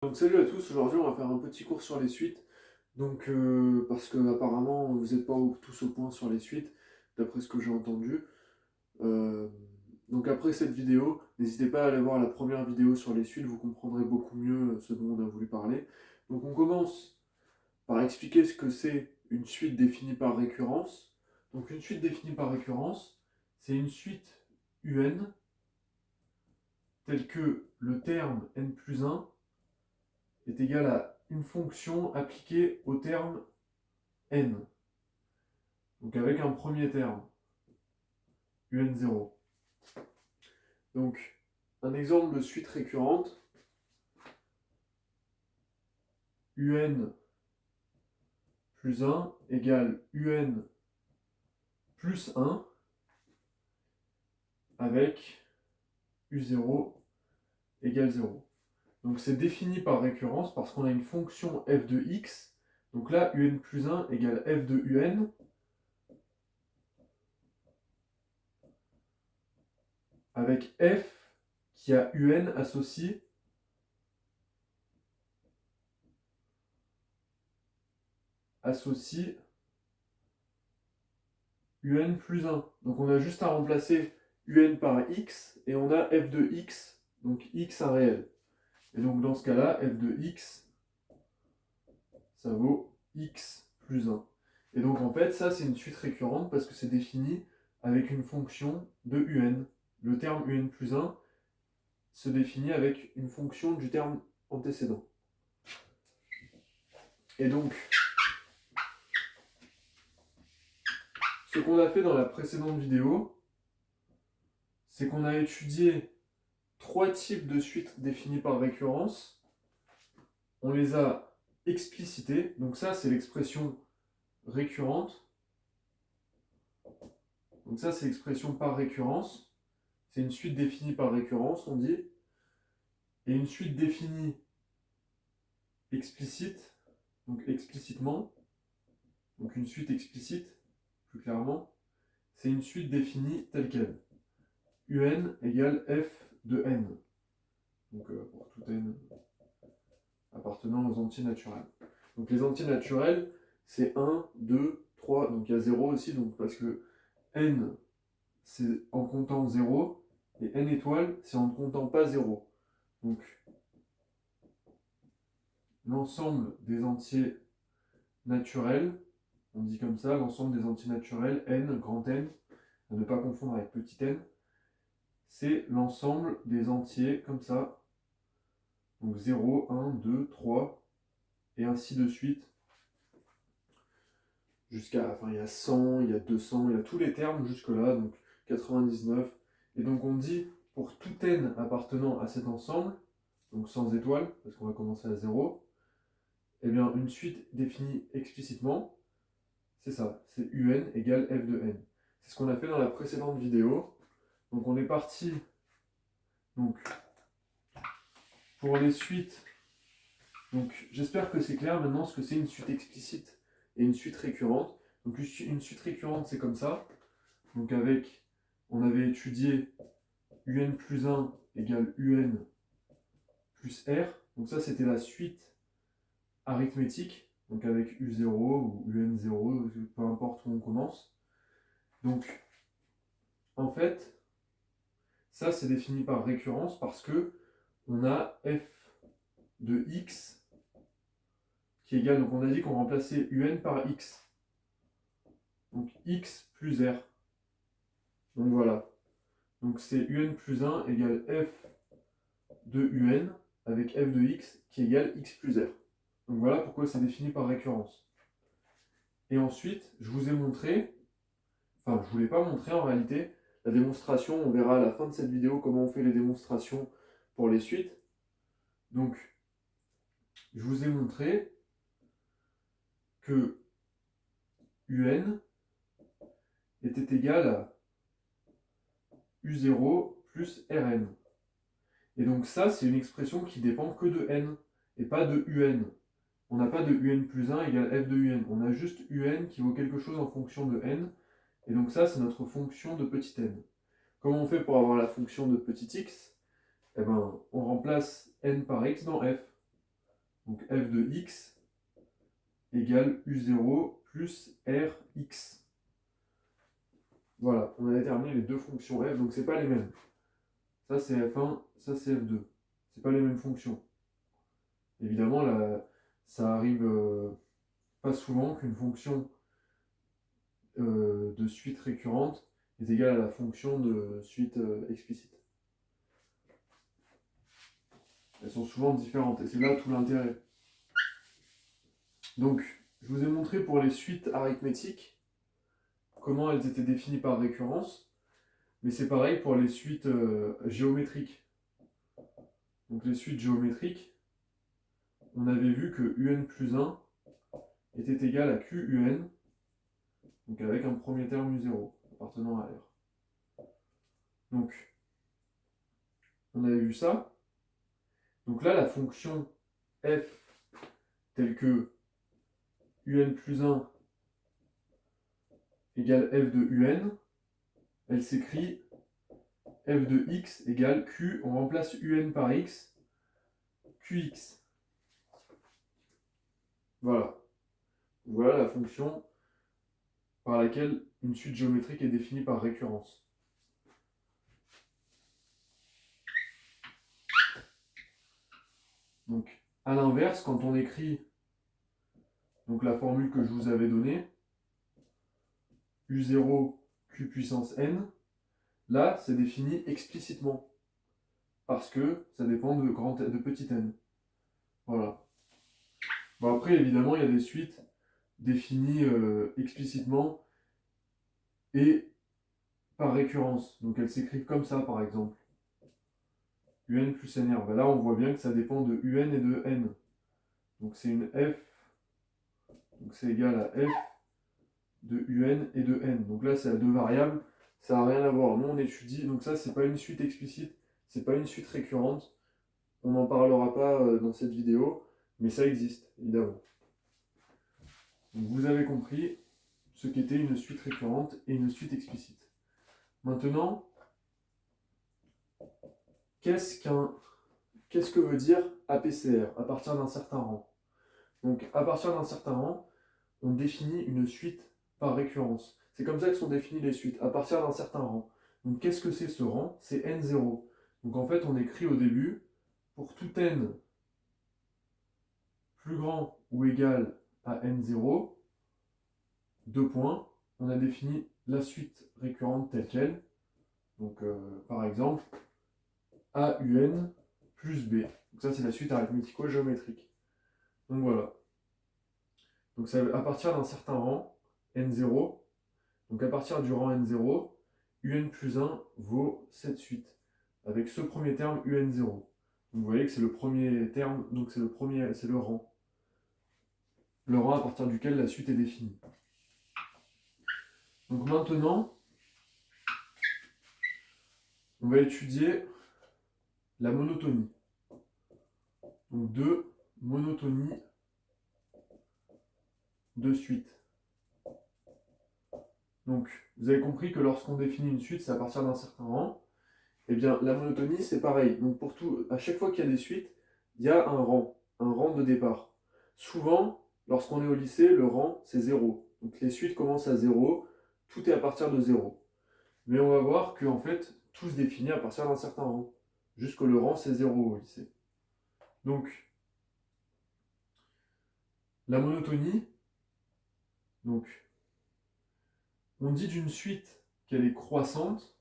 Donc salut à tous, aujourd'hui on va faire un petit cours sur les suites. Parce que apparemment vous n'êtes pas tous au point sur les suites, d'après ce que j'ai entendu. Euh, donc après cette vidéo, n'hésitez pas à aller voir la première vidéo sur les suites, vous comprendrez beaucoup mieux ce dont on a voulu parler. Donc on commence par expliquer ce que c'est une suite définie par récurrence. Donc une suite définie par récurrence, c'est une suite UN telle que le terme n plus 1 est égal à une fonction appliquée au terme n. Donc avec un premier terme, un0. Donc un exemple de suite récurrente, un plus 1 égale un plus 1 avec u0 égale 0. Donc c'est défini par récurrence parce qu'on a une fonction f de x. Donc là, un plus 1 égale f de un avec f qui a un associé un plus 1. Donc on a juste à remplacer un par x et on a f de x, donc x un réel. Et donc dans ce cas-là, f de x, ça vaut x plus 1. Et donc en fait, ça c'est une suite récurrente parce que c'est défini avec une fonction de un. Le terme un plus 1 se définit avec une fonction du terme antécédent. Et donc, ce qu'on a fait dans la précédente vidéo, c'est qu'on a étudié trois types de suites définies par récurrence. On les a explicités. Donc ça, c'est l'expression récurrente. Donc ça, c'est l'expression par récurrence. C'est une suite définie par récurrence, on dit. Et une suite définie explicite, donc explicitement, donc une suite explicite, plus clairement, c'est une suite définie telle quelle. un égale f de n. Donc pour tout n appartenant aux entiers naturels. Donc les entiers naturels, c'est 1, 2, 3, donc il y a 0 aussi, donc parce que n, c'est en comptant 0, et n étoile, c'est en ne comptant pas 0. Donc l'ensemble des entiers naturels, on dit comme ça, l'ensemble des entiers naturels, n, grand N, à ne pas confondre avec petit n, c'est l'ensemble des entiers comme ça, donc 0, 1, 2, 3, et ainsi de suite, jusqu'à, enfin il y a 100, il y a 200, il y a tous les termes jusque-là, donc 99, et donc on dit pour tout n appartenant à cet ensemble, donc sans étoile, parce qu'on va commencer à 0, eh bien une suite définie explicitement, c'est ça, c'est un égale f de n. C'est ce qu'on a fait dans la précédente vidéo. Donc on est parti donc, pour les suites. Donc j'espère que c'est clair maintenant ce que c'est une suite explicite et une suite récurrente. Donc une suite récurrente c'est comme ça. Donc avec, on avait étudié un plus 1 égale un plus r. Donc ça c'était la suite arithmétique. Donc avec u0 ou un0, peu importe où on commence. Donc en fait, ça c'est défini par récurrence parce que on a f de x qui est égal, donc on a dit qu'on remplaçait un par x. Donc x plus r. Donc voilà. Donc c'est un plus 1 égale f de un avec f de x qui égale x plus r. Donc voilà pourquoi c'est défini par récurrence. Et ensuite, je vous ai montré, enfin je ne vous l'ai pas montré en réalité, la démonstration, on verra à la fin de cette vidéo comment on fait les démonstrations pour les suites. Donc, je vous ai montré que un était égal à u0 plus rn. Et donc ça, c'est une expression qui dépend que de n, et pas de un. On n'a pas de un plus 1 égale f de un. On a juste un qui vaut quelque chose en fonction de n, et donc ça, c'est notre fonction de petit n. Comment on fait pour avoir la fonction de petit x? Eh ben, on remplace n par x dans f. Donc f de x égale u0 plus rx. Voilà, on a déterminé les deux fonctions f, donc c'est pas les mêmes. Ça c'est f1, ça c'est f2. C'est pas les mêmes fonctions. Évidemment, là, ça arrive pas souvent qu'une fonction de suite récurrente est égale à la fonction de suite explicite. Elles sont souvent différentes, et c'est là tout l'intérêt. Donc, je vous ai montré pour les suites arithmétiques comment elles étaient définies par récurrence, mais c'est pareil pour les suites géométriques. Donc les suites géométriques, on avait vu que un plus 1 était égal à qun, donc avec un premier terme u0 appartenant à R. Donc, on avait vu ça. Donc là, la fonction f telle que un plus 1 égale f de un, elle s'écrit f de x égale q, on remplace un par x, qx. Voilà. Voilà la fonction par laquelle une suite géométrique est définie par récurrence. Donc, à l'inverse, quand on écrit donc, la formule que je vous avais donnée, u0 q puissance n, là, c'est défini explicitement, parce que ça dépend de petit n. Voilà. Bon, après, évidemment, il y a des suites définies explicitement et par récurrence. Donc, elles s'écrivent comme ça, par exemple. un plus nr. Ben là, on voit bien que ça dépend de un et de n. Donc, c'est une f, donc c'est égal à f de un et de n. Donc là, c'est à deux variables, ça n'a rien à voir. Nous, on étudie, donc ça, c'est pas une suite explicite, c'est pas une suite récurrente. On n'en parlera pas dans cette vidéo, mais ça existe, évidemment. Donc vous avez compris ce qu'était une suite récurrente et une suite explicite. Maintenant, qu'est-ce que veut dire APCR, à partir d'un certain rang? Donc, à partir d'un certain rang, on définit une suite par récurrence. C'est comme ça que sont définies les suites, à partir d'un certain rang. Donc qu'est-ce que c'est ce rang? C'est n0. Donc en fait, on écrit au début, pour tout n plus grand ou égal à n0, deux points, on a défini la suite récurrente telle qu'elle. Donc par exemple, AUN plus B. Donc ça, c'est la suite arithmético-géométrique. Donc voilà. Donc ça, à partir d'un certain rang, n0, donc à partir du rang n0, un plus 1 vaut cette suite, avec ce premier terme un0. Donc vous voyez que c'est le premier terme, donc c'est le rang. Le rang à partir duquel la suite est définie. Donc maintenant, on va étudier la monotonie. Donc de monotonie de suite. Donc vous avez compris que lorsqu'on définit une suite, c'est à partir d'un certain rang. Eh bien, la monotonie, c'est pareil. Donc pour tout, à chaque fois qu'il y a des suites, il y a un rang de départ. Souvent, lorsqu'on est au lycée, le rang, c'est 0. Donc les suites commencent à 0, tout est à partir de 0. Mais on va voir qu'en fait, tout se définit à partir d'un certain rang. Jusque le rang, c'est 0 au lycée. Donc, la monotonie, donc, on dit d'une suite qu'elle est croissante.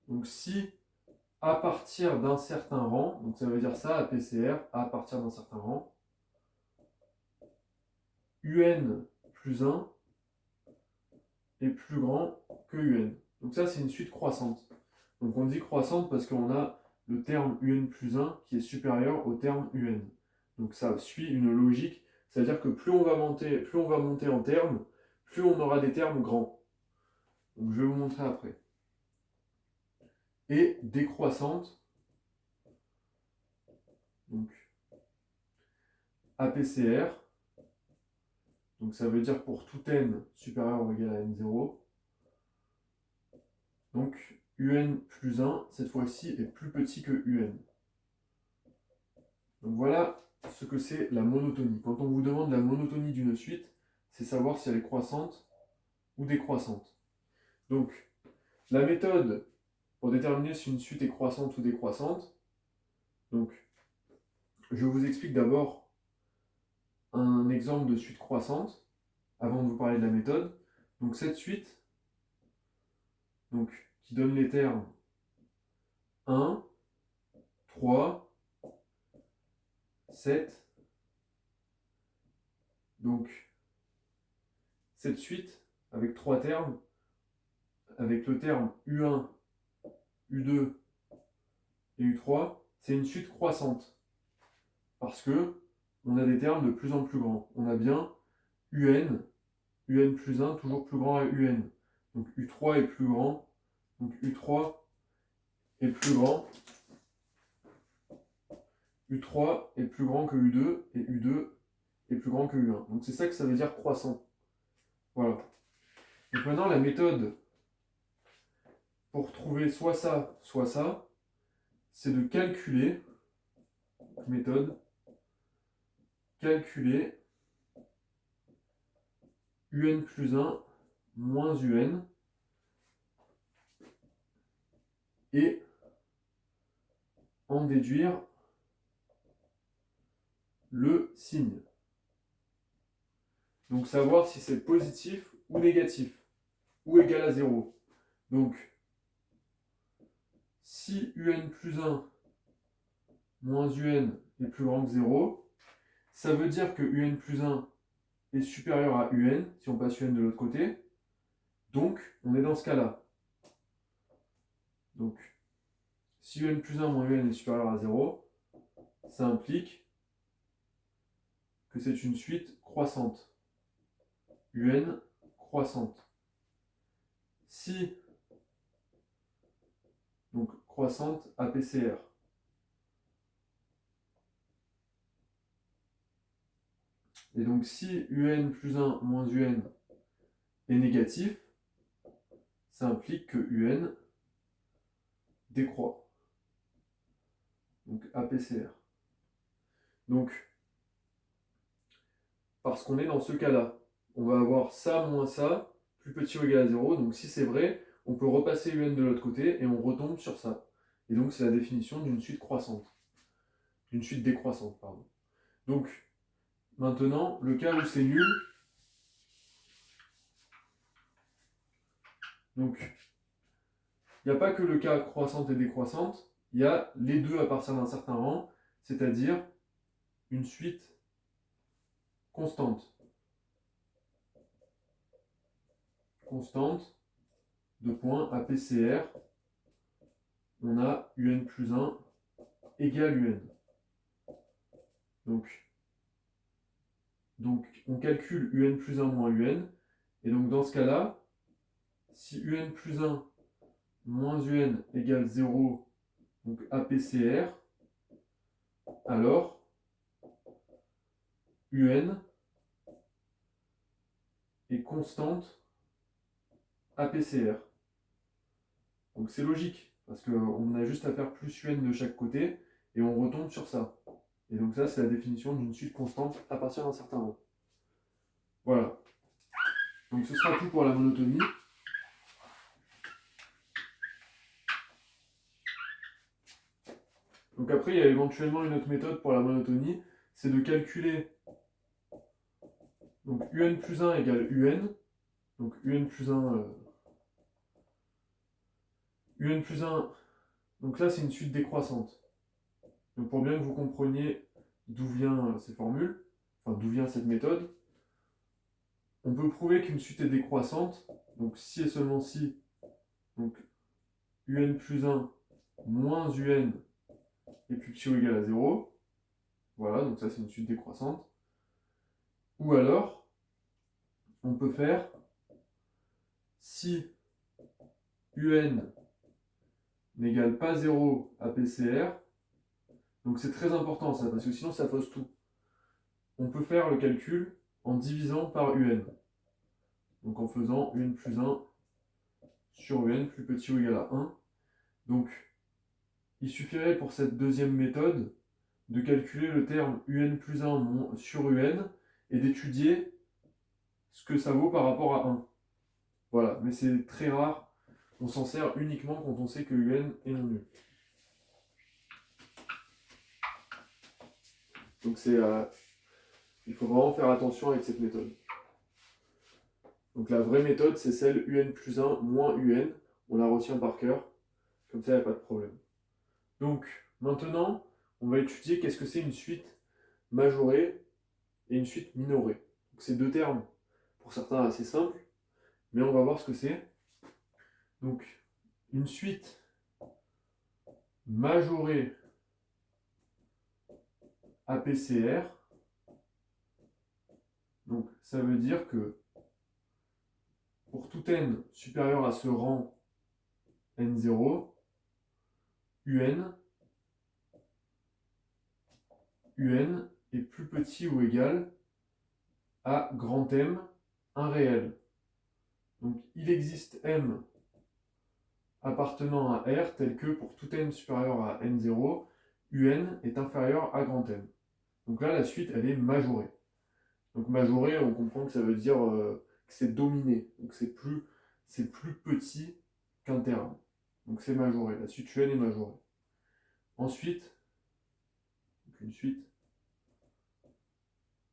Donc si à partir d'un certain rang, donc ça veut dire ça, APCR, à partir d'un certain rang, un plus 1 est plus grand que un. Donc ça, c'est une suite croissante. Donc on dit croissante parce qu'on a le terme un plus 1 qui est supérieur au terme un. Donc ça suit une logique, c'est-à-dire que plus on va monter en termes, plus on aura des termes grands. Donc je vais vous montrer après. Et décroissante, donc APCR, donc ça veut dire pour tout n supérieur ou égal à n0, donc un plus 1, cette fois-ci, est plus petit que un. Donc voilà ce que c'est la monotonie. Quand on vous demande la monotonie d'une suite, c'est savoir si elle est croissante ou décroissante. Donc, la méthode pour déterminer si une suite est croissante ou décroissante, donc, je vous explique d'abord un exemple de suite croissante avant de vous parler de la méthode. Donc, cette suite, donc, qui donne les termes 1, 3, 7. Donc, cette suite, avec trois termes, avec le terme U1, U2 et U3, c'est une suite croissante. Parce que on a des termes de plus en plus grands. On a bien UN, UN plus 1, toujours plus grand à UN. Donc U3 est plus grand. Donc U3 est plus grand. U3 est plus grand que U2 et U2 est plus grand que U1. Donc c'est ça que ça veut dire croissant. Voilà. Donc maintenant la méthode pour trouver soit ça, c'est de calculer, méthode, calculer UN plus 1 moins UN et en déduire le signe. Donc savoir si c'est positif ou négatif, ou égal à 0. Donc, si UN plus 1 moins UN est plus grand que 0, ça veut dire que UN plus 1 est supérieur à UN, si on passe UN de l'autre côté. Donc, on est dans ce cas-là. Donc, si UN plus 1 moins UN est supérieur à 0, ça implique que c'est une suite croissante. UN croissante. Si, donc croissante APCR. Et donc si UN plus 1 moins UN est négatif, ça implique que UN décroît. Donc APCR. Donc, parce qu'on est dans ce cas-là, on va avoir ça moins ça, plus petit ou égal à 0. Donc si c'est vrai, on peut repasser UN de l'autre côté et on retombe sur ça. Et donc c'est la définition d'une suite croissante. D'une suite décroissante, pardon. Donc, maintenant, le cas où c'est nul. Donc, il n'y a pas que le cas croissante et décroissante, il y a les deux à partir d'un certain rang, c'est-à-dire une suite constante. Constante de points APCR, on a UN plus 1 égale UN. Donc on calcule UN plus 1 moins UN, et donc dans ce cas-là, si UN plus 1 moins UN égale 0, donc APCR, alors UN est constante APCR. Donc c'est logique, parce qu'on a juste à faire plus UN de chaque côté, et on retombe sur ça. Et donc ça, c'est la définition d'une suite constante à partir d'un certain rang. Voilà. Donc ce sera tout pour la monotonie. Donc après, il y a éventuellement une autre méthode pour la monotonie, c'est de calculer donc UN plus 1 égale UN. Donc UN plus 1, UN plus 1, donc là c'est une suite décroissante. Donc pour bien que vous compreniez d'où viennent ces formules, enfin d'où vient cette méthode, on peut prouver qu'une suite est décroissante, donc si et seulement si, donc UN plus 1 moins UN est plus petit ou égal à 0. Voilà, donc ça c'est une suite décroissante. Ou alors, on peut faire si UN n'égale pas 0 à PCR, donc c'est très important ça, parce que sinon ça fausse tout. On peut faire le calcul en divisant par UN. Donc en faisant UN plus 1 sur UN plus petit ou égal à 1. Donc il suffirait pour cette deuxième méthode de calculer le terme un plus 1 sur un et d'étudier ce que ça vaut par rapport à 1. Voilà, mais c'est très rare. On s'en sert uniquement quand on sait que un est non nul. Donc il faut vraiment faire attention avec cette méthode. Donc la vraie méthode, c'est celle un plus 1 moins un. On la retient par cœur. Comme ça, il n'y a pas de problème. Donc maintenant, on va étudier qu'est-ce que c'est une suite majorée et une suite minorée. Donc c'est deux termes, pour certains assez simples, mais on va voir ce que c'est. Donc une suite majorée APCR, donc ça veut dire que pour tout n supérieur à ce rang n0, un est plus petit ou égal à grand M, un réel. Donc il existe M appartenant à R tel que pour tout n supérieur à n0, un est inférieur à grand M. Donc là, la suite, elle est majorée. Donc majorée, on comprend que ça veut dire que c'est dominé. Donc c'est plus petit qu'un terme. Donc c'est majoré. La suite un est majorée. Ensuite, une suite.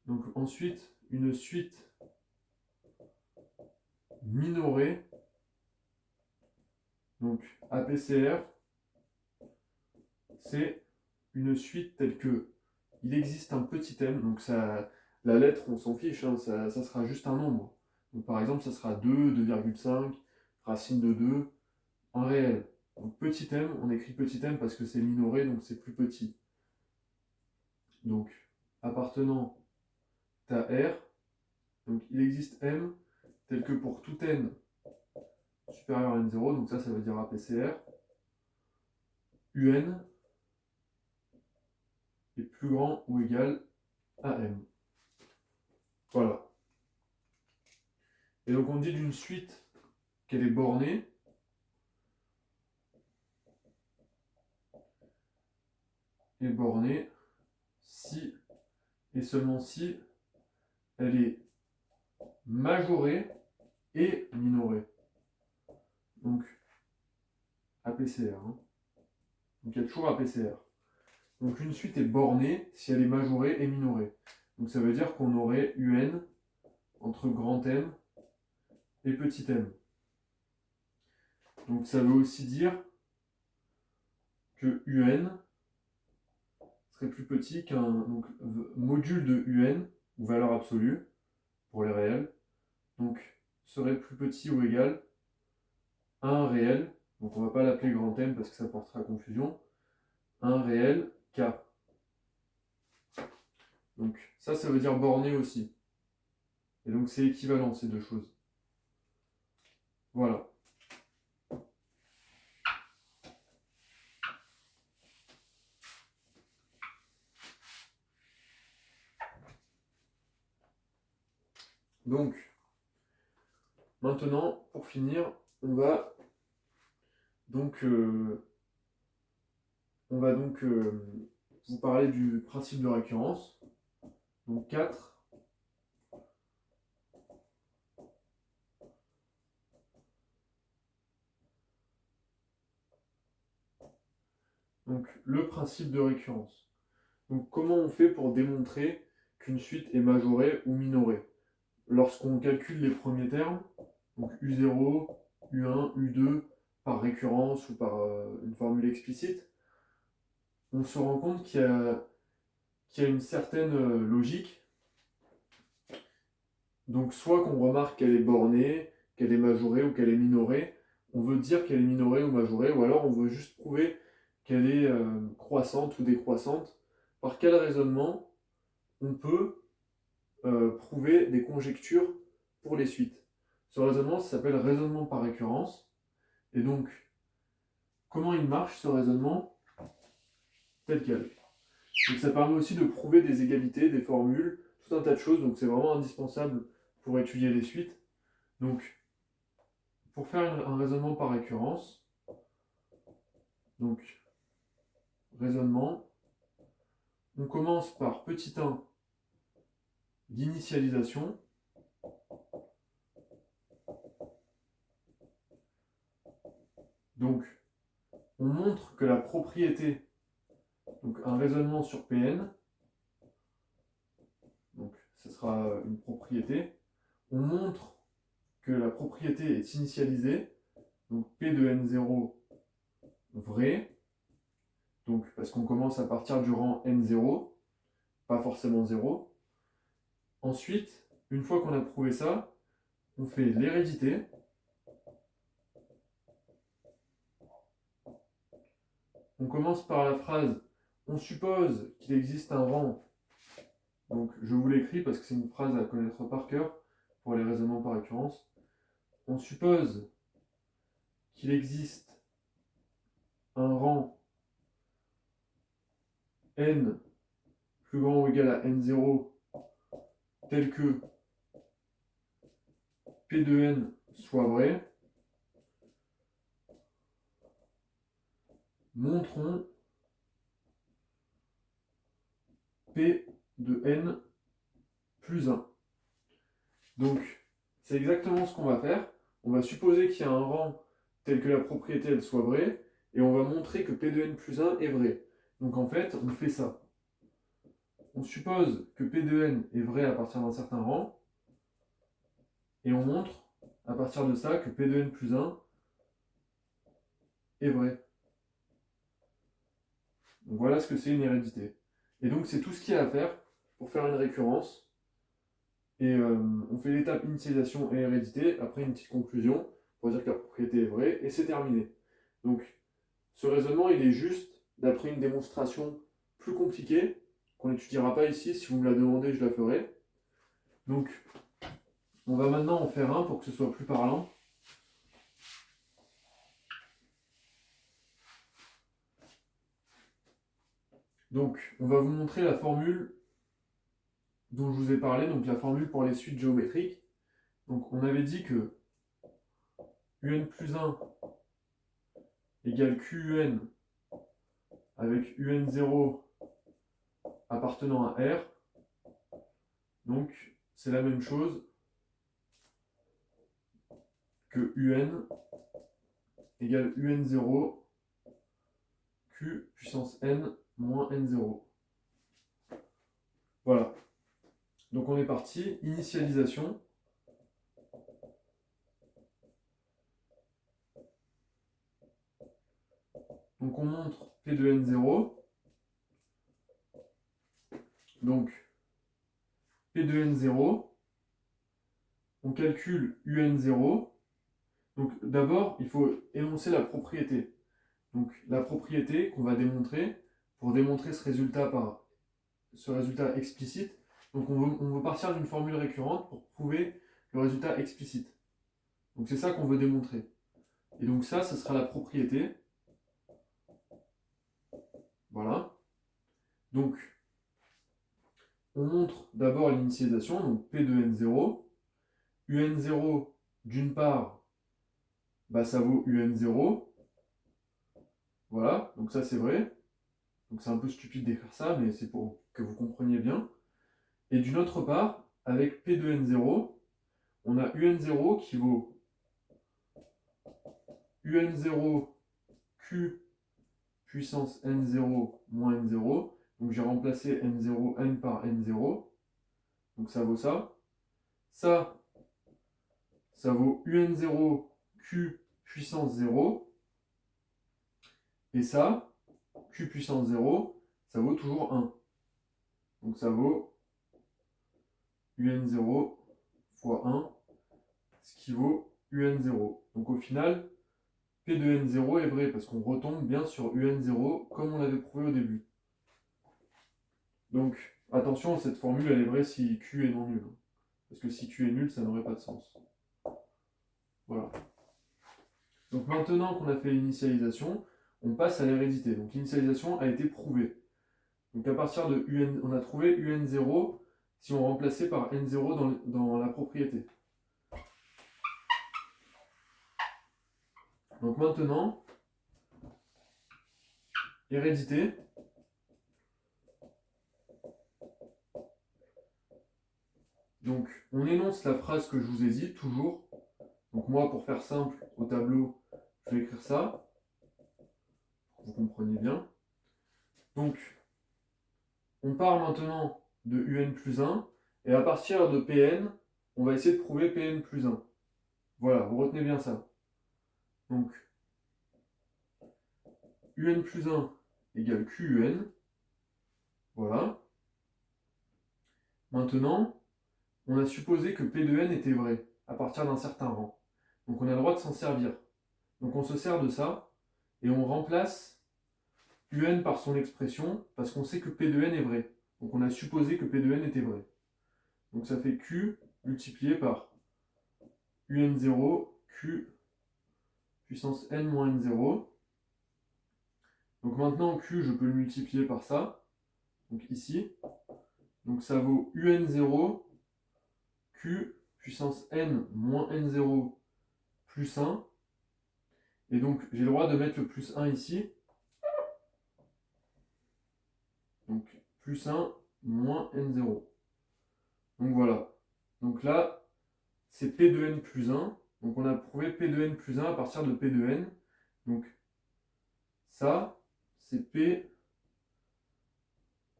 Donc ensuite, une suite minorée. Donc APCR, c'est une suite telle que il existe un petit m, donc ça, la lettre, on s'en fiche, hein, ça sera juste un nombre. Donc par exemple, ça sera 2, 2,5, racine de 2, un réel. Donc petit m, on écrit petit m parce que c'est minoré, donc c'est plus petit. Donc appartenant à R, donc il existe m tel que pour tout n supérieur à n0, donc ça veut dire APCR, un est plus grand ou égal à m. Voilà. Et donc on dit d'une suite qu'elle est bornée si et seulement si elle est majorée et minorée. Donc APCR. Hein. Donc il y a toujours APCR. Donc une suite est bornée si elle est majorée et minorée. Donc ça veut dire qu'on aurait un entre grand M et petit m. Donc ça veut aussi dire que un serait plus petit qu'un module de un, ou valeur absolue, pour les réels, donc serait plus petit ou égal à un réel, donc on ne va pas l'appeler grand M parce que ça portera à confusion, un réel K. Donc ça veut dire borné aussi. Et donc c'est équivalent ces deux choses. Voilà. Donc, maintenant, pour finir, on va donc vous parler du principe de récurrence. Donc 4. Donc le principe de récurrence. Donc comment on fait pour démontrer qu'une suite est majorée ou minorée? Lorsqu'on calcule les premiers termes, donc U0, U1, U2, par récurrence ou par une formule explicite, on se rend compte qu'il y a une certaine logique. Donc soit qu'on remarque qu'elle est bornée, qu'elle est majorée ou qu'elle est minorée, on veut dire qu'elle est minorée ou majorée, ou alors on veut juste prouver qu'elle est croissante ou décroissante. Par quel raisonnement on peut prouver des conjectures pour les suites? Ce raisonnement, ça s'appelle raisonnement par récurrence. Et donc, comment il marche ce raisonnement? Tel quel. Donc ça permet aussi de prouver des égalités, des formules, tout un tas de choses, donc c'est vraiment indispensable pour étudier les suites. Donc, pour faire un raisonnement par récurrence, donc raisonnement, on commence par petit 1 d'initialisation. Donc, on montre que la propriété, donc un raisonnement sur Pn, donc ce sera une propriété, on montre que la propriété est initialisée, donc P de N0 vrai, donc parce qu'on commence à partir du rang N0, pas forcément 0. Ensuite, une fois qu'on a prouvé ça, on fait l'hérédité. On commence par la phrase « On suppose qu'il existe un rang ». Donc je vous l'écris parce que c'est une phrase à connaître par cœur pour les raisonnements par récurrence. On suppose qu'il existe un rang n plus grand ou égal à n0 tel que P de n soit vrai. Montrons P de n plus 1. Donc, c'est exactement ce qu'on va faire. On va supposer qu'il y a un rang tel que la propriété elle soit vraie, et on va montrer que P de n plus 1 est vrai. Donc en fait, on fait ça. On suppose que P de n est vrai à partir d'un certain rang, et on montre à partir de ça que P de n plus 1 est vrai. Donc voilà ce que c'est une hérédité. Et donc c'est tout ce qu'il y a à faire pour faire une récurrence. Et on fait l'étape initialisation et hérédité, après une petite conclusion pour dire que la propriété est vraie, et c'est terminé. Donc ce raisonnement, il est juste d'après une démonstration plus compliquée, qu'on n'étudiera pas ici. Si vous me la demandez, je la ferai. Donc on va maintenant en faire un pour que ce soit plus parlant. Donc on va vous montrer la formule dont je vous ai parlé, donc la formule pour les suites géométriques. Donc on avait dit que un plus 1 égale QUN avec UN0 appartenant à R. Donc c'est la même chose que UN égale UN0 Q puissance N moins N0. Voilà. Donc on est parti. Initialisation. Donc on montre P de N0. Donc P de N0. On calcule UN0. Donc d'abord, il faut énoncer la propriété. Donc la propriété qu'on va démontrer, pour démontrer ce résultat explicite. Donc on veut partir d'une formule récurrente pour prouver le résultat explicite. Donc c'est ça qu'on veut démontrer. Et donc ça, ce sera la propriété. Voilà. Donc on montre d'abord l'initialisation, donc P de N0. UN0, d'une part, bah, ça vaut UN0. Voilà, donc ça c'est vrai. Donc c'est un peu stupide d'écrire ça, mais c'est pour que vous compreniez bien. Et d'une autre part, avec P de N0, on a UN0 qui vaut UN0 Q puissance N0 moins N0. Donc j'ai remplacé N0 N par N0. Donc ça vaut ça. Ça vaut UN0 Q puissance 0. Et ça, Q puissance 0, ça vaut toujours 1. Donc ça vaut UN0 fois 1, ce qui vaut UN0. Donc au final, P de N0 est vrai parce qu'on retombe bien sur UN0 comme on l'avait prouvé au début. Donc attention, cette formule elle est vraie si Q est non nul. Parce que si Q est nul, ça n'aurait pas de sens. Voilà. Donc maintenant qu'on a fait l'initialisation, on passe à l'hérédité. Donc l'initialisation a été prouvée. Donc à partir de UN, on a trouvé UN0 si on remplaçait par N0 dans la propriété. Donc maintenant, hérédité. Donc, on énonce la phrase que je vous ai dit, toujours. Donc moi, pour faire simple, au tableau, je vais écrire ça, pour que vous compreniez bien. Donc, on part maintenant de UN plus 1, et à partir de Pn, on va essayer de prouver Pn plus 1. Voilà, vous retenez bien ça. Donc, UN plus 1 égale QUN. Voilà. Maintenant, on a supposé que P de n était vrai, à partir d'un certain rang. Donc on a le droit de s'en servir. Donc on se sert de ça, et on remplace UN par son expression, parce qu'on sait que P de n est vrai. Donc on a supposé que P de n était vrai. Donc ça fait Q multiplié par UN0, Q puissance n moins n0. Donc maintenant Q, je peux le multiplier par ça, donc ici. Donc ça vaut UN0, Q puissance n moins n0 plus 1. Et donc j'ai le droit de mettre le plus 1 ici. Donc plus 1 moins n0. Donc voilà. Donc là, c'est P de n plus 1. Donc on a prouvé P de n plus 1 à partir de P de n. Donc ça, c'est P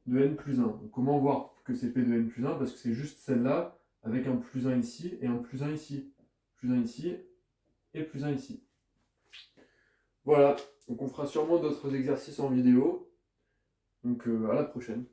de n plus 1. Donc comment voir que c'est P de n plus 1? Parce que c'est juste celle-là avec un plus 1 ici et un plus 1 ici. Plus 1 ici et plus 1 ici. Voilà. Donc on fera sûrement d'autres exercices en vidéo. Donc à la prochaine.